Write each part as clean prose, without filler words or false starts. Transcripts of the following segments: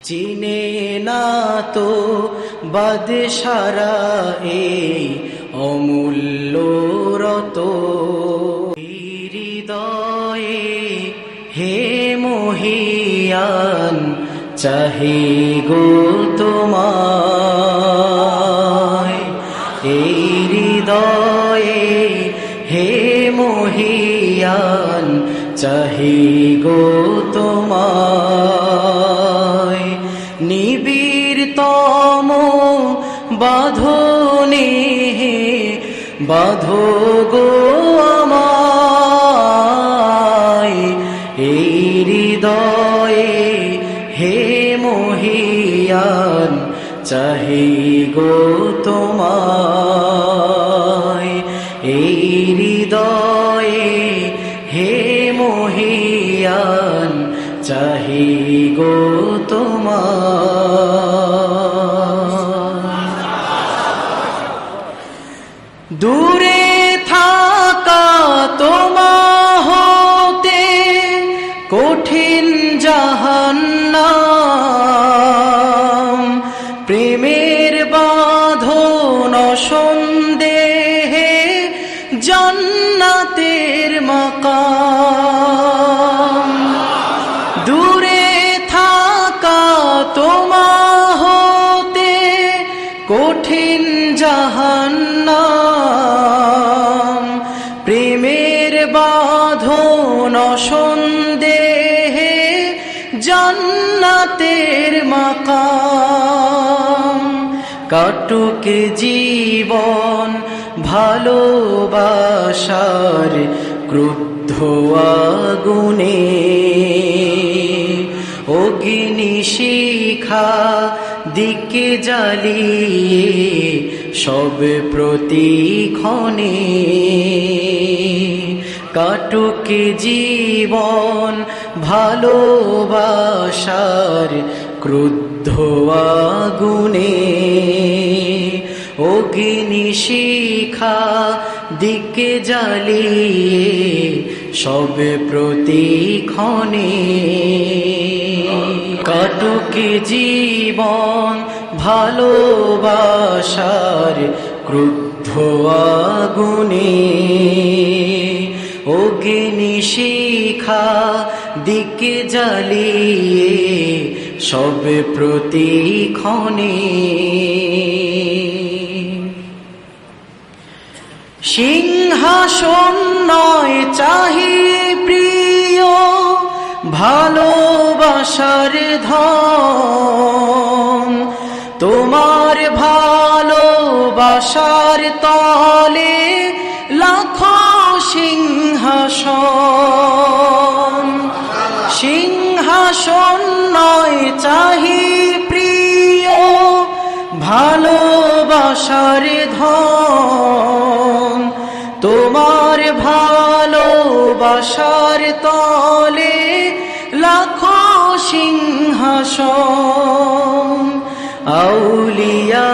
চিনে না তো বাদশারা এই অমূল্য রত হৃদয়ে হে মহিয়ান চাহি গো তোমায় এই হৃদয়ে হে মহিয়ান চাহি গো তোমায় নিবিড়তম বাঁধনে বাঁধো গো আমায় এই হৃদয়ে হে মহিয়ান চাহি গো তোমায় এই হৃদয়ে হে মহিয়ান চাহি গো তোমায় দূরে থাকা তোমা হতে কঠিন জাহান্নাম প্রেমের বাঁধন সন্দেহে জান্নাতের মাকাম দূরে থাকা তোমা হতে কঠিন জাহান্নাম প্রেমের বাঁধন সন্দেহে জান্নাতের মাকাম কাটুক জীবন ভালোবাসার ক্রুদ্ধ আগুনে অগ্নি শিখা দিকে জ্বালিয়ে সব প্রতিক্ষণে কাটুক জীবন ভালোবাসার ক্রুদ্ধ আগুনে অগ্নি শিখা দিকে জ্বালিয়ে সব প্রতিক্ষণে কাটুক জীবন ভালোবাসার ক্রুদ্ধ আগুনে অগ্নি শিখা দিকে জ্বালিয়ে সব প্রতিক্ষণে সিংহাসন নয় চাহি প্রিয় ভালোবাসার ধন তোমার ভালোবাসার তলে লাখো সিংহাসন সিংহাসন নয় চাহি প্রিয় ভালোবাসার ধন তোমার ভালোবাসার তলে লাখো সিংহাসন আউলিয়া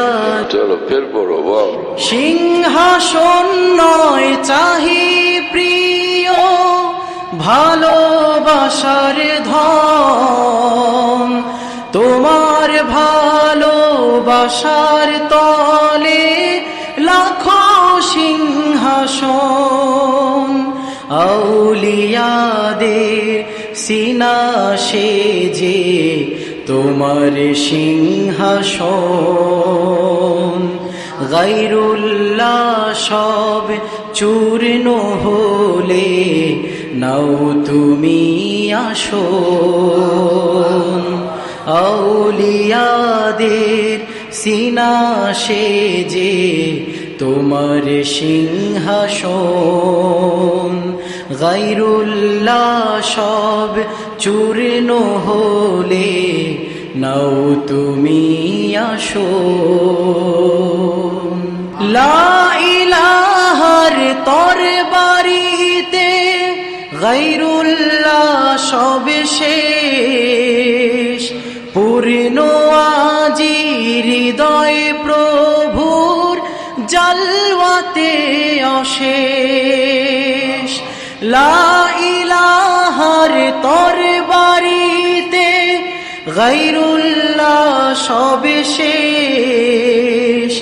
চলো ফের পড়ো বল সিংহাসন নয় চাহি প্রিয় ভালোবাসার ধন তোমার ভালোবাসার তলে লাখো সিংহাসন আউলিয়াদের সিনা সেজে তোমার সিংহাসন গায়রুল্লাহ সব চূর্ণ হলে নাও তুমি আসন আউলিয়াদের সিনা সেজে তোমার সিংহাসন গায়রুল্লাহ সব চূর্ণ হলে নাও তুমি আসন লা ইলাহার তরবারিতে গায়রুল্লাহ সব শেষ পূর্ণ আজি হৃদয় প্রভুর জালওয়াতে অশেষ লা ইলাহার তরবারিতে গায়রুল্লাহ সবে শেষ,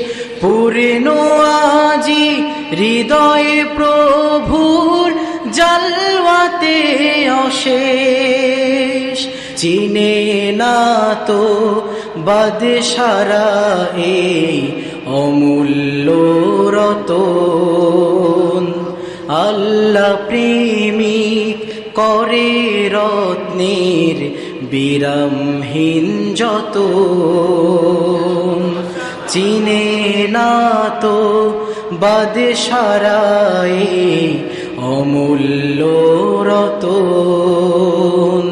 পূর্ণ আজি হৃদয়ে প্রভুর জালওয়াতে অশেষ। চিনে না তো বাদশারা এই অমূল্য রতন, আল্লাহ প্রেমিক করে রত্নের বিরামহীন যতন। চিনে না তো বাদশারা এই অমূল্য রতন,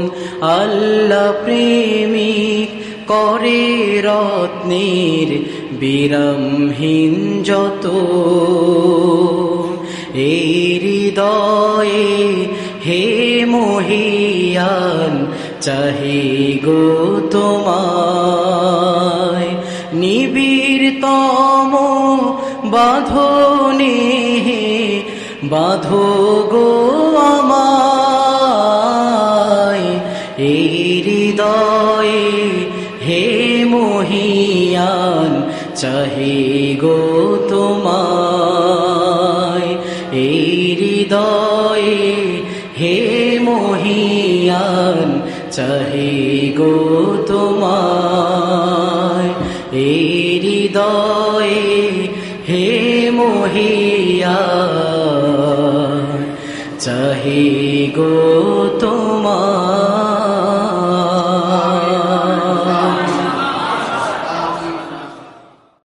আল্লাহ প্রেমিক করে রত্নের বিরামহীন যতন। এই হৃদয়ে হে মহিয়ান চাহি গো তোমায়, নিবিড়তম বাঁধনে বাঁধো গো আমায়। এই হৃদয়ে হে মহিয়ান চাহি গো তোমায়, এই হৃদয়ে হে মহিয়ান চাহি গো তোমায়, এই হৃদয়ে হে মহিয়ান চাহি গো